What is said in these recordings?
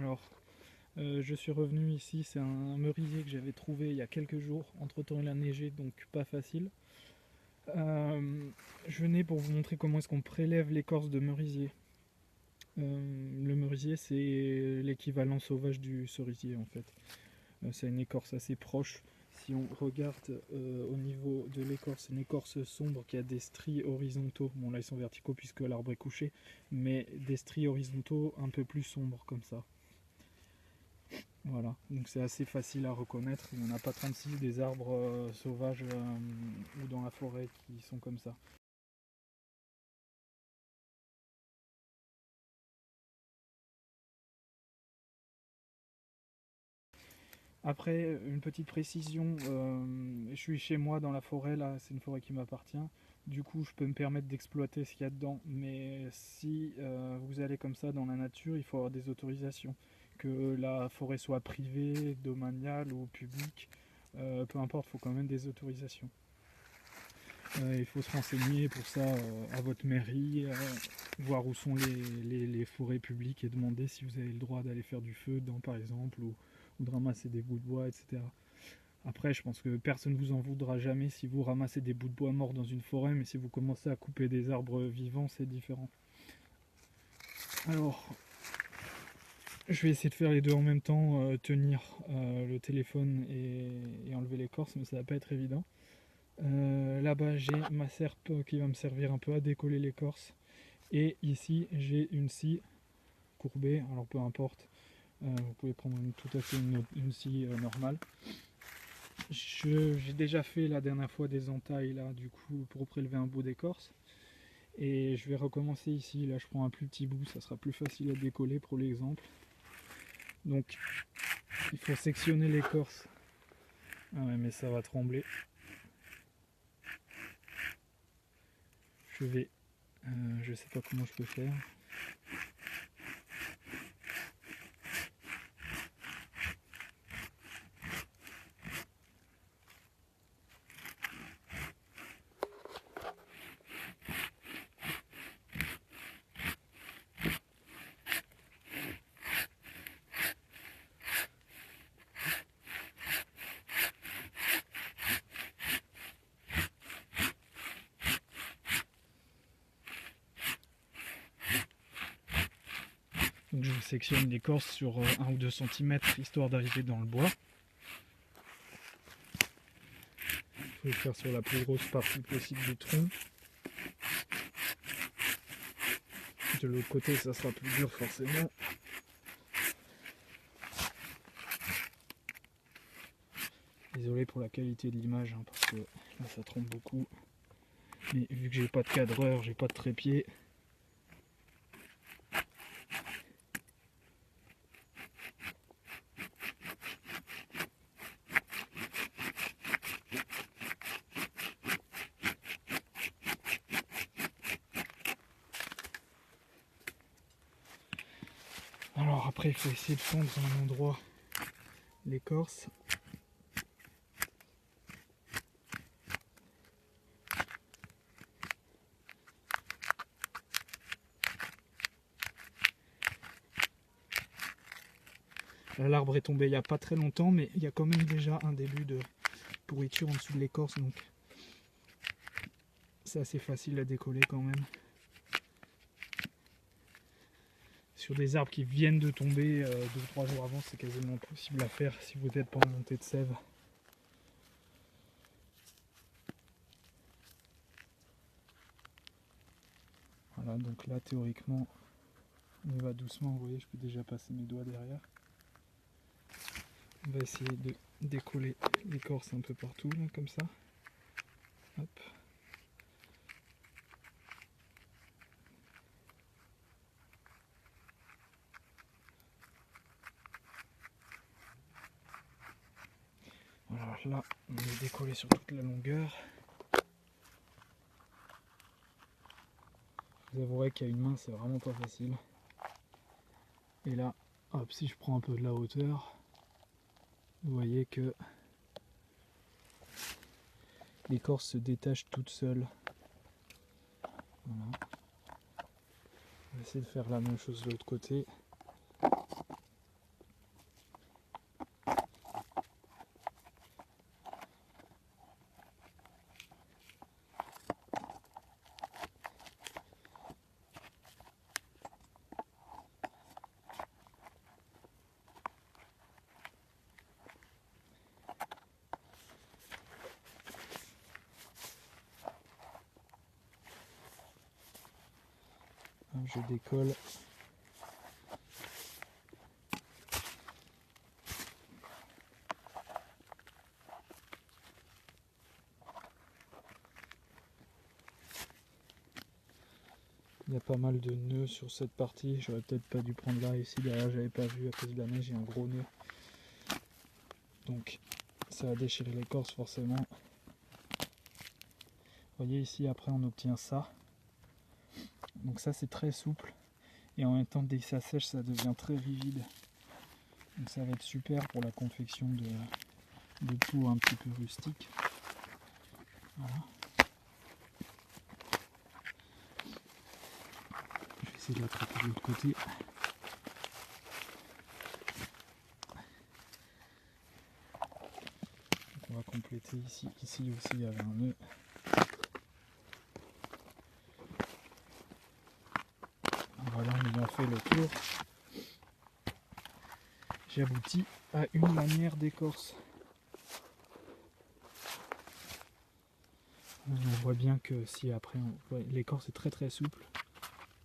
Alors, je suis revenu ici, c'est un merisier que j'avais trouvé il y a quelques jours. Entre temps il a neigé, donc pas facile. Je venais pour vous montrer comment est-ce qu'on prélève l'écorce de merisier. Le merisier, c'est l'équivalent sauvage du cerisier en fait. C'est une écorce assez proche. Si on regarde au niveau de l'écorce, c'est une écorce sombre qui a des stries horizontaux. Bon là ils sont verticaux puisque l'arbre est couché, mais des stries horizontaux un peu plus sombres comme ça. Voilà, donc c'est assez facile à reconnaître. Il n'y en a pas 36 des arbres sauvages ou dans la forêt qui sont comme ça. Après, une petite précision, je suis chez moi dans la forêt, là c'est une forêt qui m'appartient. Du coup, je peux me permettre d'exploiter ce qu'il y a dedans. Mais si vous allez comme ça dans la nature, il faut avoir des autorisations. Que la forêt soit privée, domaniale ou publique, peu importe, il faut quand même des autorisations. Il faut se renseigner pour ça à votre mairie, voir où sont les forêts publiques et demander si vous avez le droit d'aller faire du feu dedans par exemple, ou de ramasser des bouts de bois, etc. Après, je pense que personne ne vous en voudra jamais si vous ramassez des bouts de bois morts dans une forêt, mais si vous commencez à couper des arbres vivants, c'est différent. Alors, je vais essayer de faire les deux en même temps, tenir le téléphone et enlever l'écorce, mais ça va pas être évident. Là-bas j'ai ma serpe qui va me servir un peu à décoller l'écorce, et ici j'ai une scie courbée, alors peu importe, vous pouvez prendre tout à fait une scie normale. J'ai déjà fait la dernière fois des entailles là du coup pour prélever un bout d'écorce, et je vais recommencer ici. Là je prends un plus petit bout, ça sera plus facile à décoller pour l'exemple. Donc il faut sectionner l'écorce. Ah ouais, mais ça va trembler. Je sais pas comment je peux faire. Donc je sectionne l'écorce sur 1 ou 2 cm histoire d'arriver dans le bois. Il faut le faire sur la plus grosse partie possible du tronc. De l'autre côté ça sera plus dur forcément. Désolé pour la qualité de l'image hein, parce que là ça trompe beaucoup. Mais vu que j'ai pas de cadreur, j'ai pas de trépied. Alors après il faut essayer de fondre dans un endroit l'écorce. Là l'arbre est tombé il n'y a pas très longtemps, mais il y a quand même déjà un début de pourriture en dessous de l'écorce, donc c'est assez facile à décoller quand même. Sur des arbres qui viennent de tomber 2 ou 3 jours avant, c'est quasiment impossible à faire si vous n'êtes pas en montée de sève. Voilà, donc là théoriquement on y va doucement, vous voyez je peux déjà passer mes doigts derrière. On va essayer de décoller l'écorce un peu partout là comme ça. Hop. Alors là on est décollé sur toute la longueur. Vous avouerez qu'à une main c'est vraiment pas facile. Et là, hop, si je prends un peu de la hauteur, vous voyez que l'écorce se détache toute seule. Voilà. On va essayer de faire la même chose de l'autre côté. je décolle. Il y a pas mal de nœuds sur cette partie, j'aurais peut-être pas dû prendre là, ici derrière j'avais pas vu à cause de la neige, il y a un gros nœud. Donc ça a déchiré l'écorce forcément. Vous voyez ici après on obtient ça. Donc ça c'est très souple. Et en même temps dès que ça sèche ça devient très rigide. Donc ça va être super pour la confection de pots un petit peu rustiques. Voilà. Je vais essayer de l'attraper de l'autre côté. Donc on va compléter ici. Ici aussi il y avait un nœud. Voilà, en ayant fait le tour, j'ai abouti à une lanière d'écorce. On voit bien que si après, l'écorce est très très souple.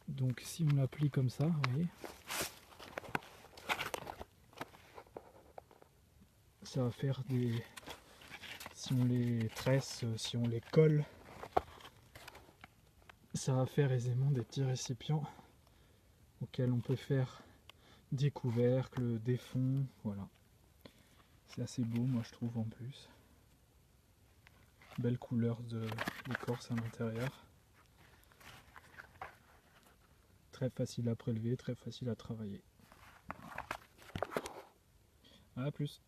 Donc si on l'applique comme ça, vous voyez, ça va faire des... Si on les tresse, si on les colle, ça va faire aisément des petits récipients auxquels on peut faire des couvercles, des fonds, voilà. C'est assez beau moi je trouve en plus. Belle couleur d'écorce à l'intérieur. Très facile à prélever, très facile à travailler. À plus.